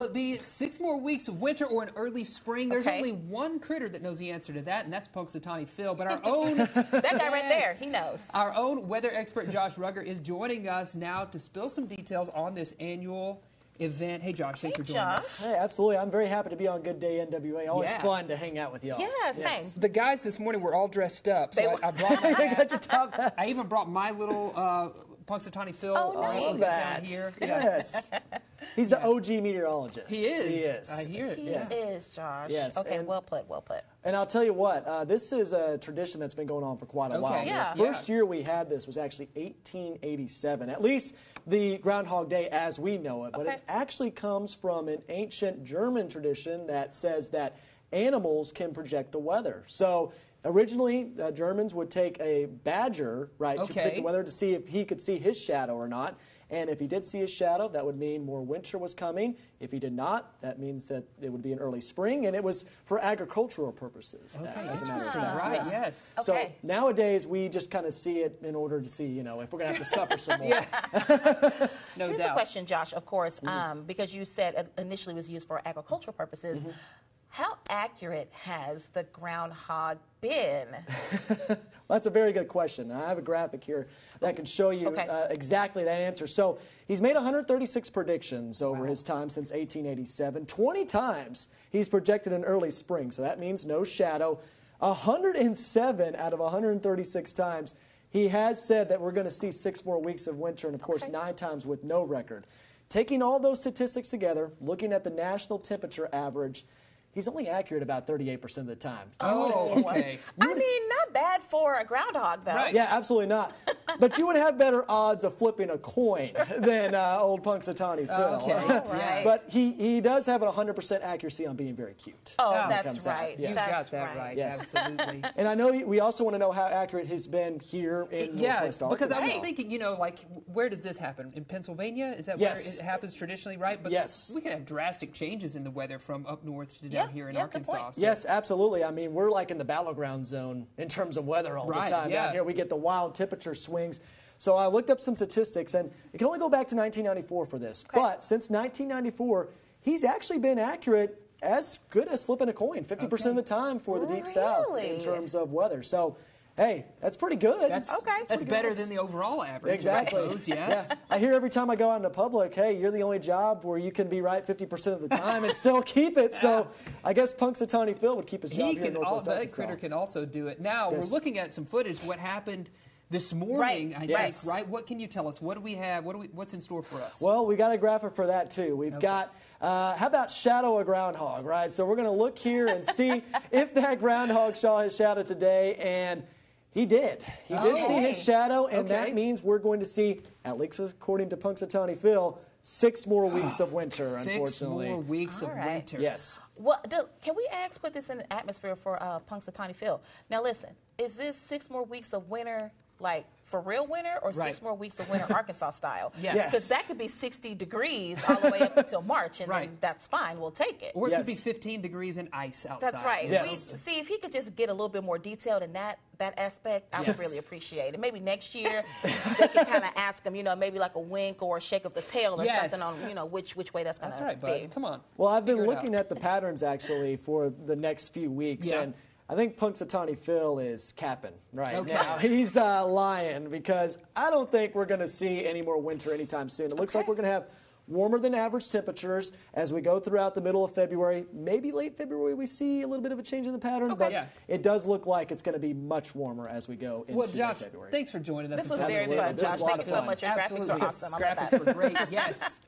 it be 6 more weeks of winter or an early spring? There's Okay. only one critter that knows the answer to that, and that's Punxsutawney Phil. But our own That guy right there, he knows. Our own weather expert Josh Rugger is joining us now to spill some details on this annual event. Hey, Josh, thanks for joining us. Hey, absolutely. I'm very happy to be on Good Day NWA. Always Yeah. fun to hang out with y'all. Yeah, same. The guys this morning were all dressed up, so I brought my hat. I even brought my little Punxsutawney Phil nice. down here. Yes. He's the OG meteorologist. He is. He is. I hear it. He Yes. is, Josh. Yes, Okay, and- well put, well put. And I'll tell you what, this is a tradition that's been going on for quite a while. Yeah. The first year we had this was actually 1887, at least the Groundhog Day as we know it. But it actually comes from an ancient German tradition that says that animals can project the weather. So originally, Germans would take a badger, right, to predict the weather to see if he could see his shadow or not. And if he did see his shadow, that would mean more winter was coming. If he did not, that means that it would be an early spring, and it was for agricultural purposes. As a matter of fact. Right, yes. So nowadays, we just kind of see it in order to see, you know, if we're going to have to suffer some more. No Here's doubt. a question, Josh, of course, because you said initially it was used for agricultural purposes. How accurate has the groundhog been? That's a very good question. I have a graphic here that can show you exactly that answer. So he's made 136 predictions over his time since 1887. 20 times he's projected an early spring, so that means no shadow. 107 out of 136 times he has said that we're going to see 6 more weeks of winter, and of course 9 times with no record. Taking all those statistics together, looking at the national temperature average, he's only accurate about 38% of the time. Oh, okay. I mean, not bad for a groundhog, though. Right. Yeah, absolutely not. But you would have better odds of flipping a coin than old Punxsutawney Phil. Okay. All right. But he does have a 100% accuracy on being very cute. Oh, when it that's comes out. right. Yes. You've That's got that right. Yes. Absolutely. And I know we also want to know how accurate he's been here in Northwest Arkansas. Because I was thinking, you know, like, where does this happen? In Pennsylvania? Is that where it happens traditionally, right? But we can have drastic changes in the weather from up north to down here in Arkansas. So. Yes, absolutely. I mean, we're like in the battleground zone in terms of weather all the time. Down here, we get the wild temperature swings. So I looked up some statistics, and it can only go back to 1994 for this. But since 1994, he's actually been accurate, as good as flipping a coin, 50% of the time for the Deep South in terms of weather. So, hey, that's pretty good. That's better than the overall average. Exactly. I suppose, yes. Yeah. I hear every time I go out into public, hey, you're the only job where you can be right 50% of the time and still keep it. So I guess Punxsutawney Phil would keep his job here in Northwest Arkansas. That critter can also do it. Now, we're looking at some footage. What happened this morning, I think, right? What can you tell us? What do we have? What's in store for us? Well, we got a graphic for that, too. We've got, how about shadow a groundhog, right? So we're going to look here and see if that groundhog saw his shadow today, and he did. He did see his shadow, and that means we're going to see, at least according to Punxsutawney Phil, 6 more weeks of winter, unfortunately. 6 more weeks of winter. Yes. Well, can we put this in the atmosphere for Punxsutawney Phil? Now, listen, is this 6 more weeks of winter, like for real winter, or 6 more weeks of winter Arkansas style? Yes. Because that could be 60 degrees all the way up until March, and then that's fine. We'll take it. Or it could be 15 degrees and ice outside. That's right. Yes. See, if he could just get a little bit more detailed in that aspect, I would really appreciate it. Maybe next year they can kind of ask him, you know, maybe like a wink or a shake of the tail or something on, you know, which way that's going to be. That's right, bud. Come on. Well, I've been looking at the patterns, actually, for the next few weeks, and I think Punxsutawney Phil is capping right now. He's lying, because I don't think we're going to see any more winter anytime soon. It looks like we're going to have warmer than average temperatures as we go throughout the middle of February. Maybe late February we see a little bit of a change in the pattern, but it does look like it's going to be much warmer as we go into Josh, February. Thanks for joining us. This was very fun, Josh. Thank you so much. Your graphics were awesome. Graphics were great, yes.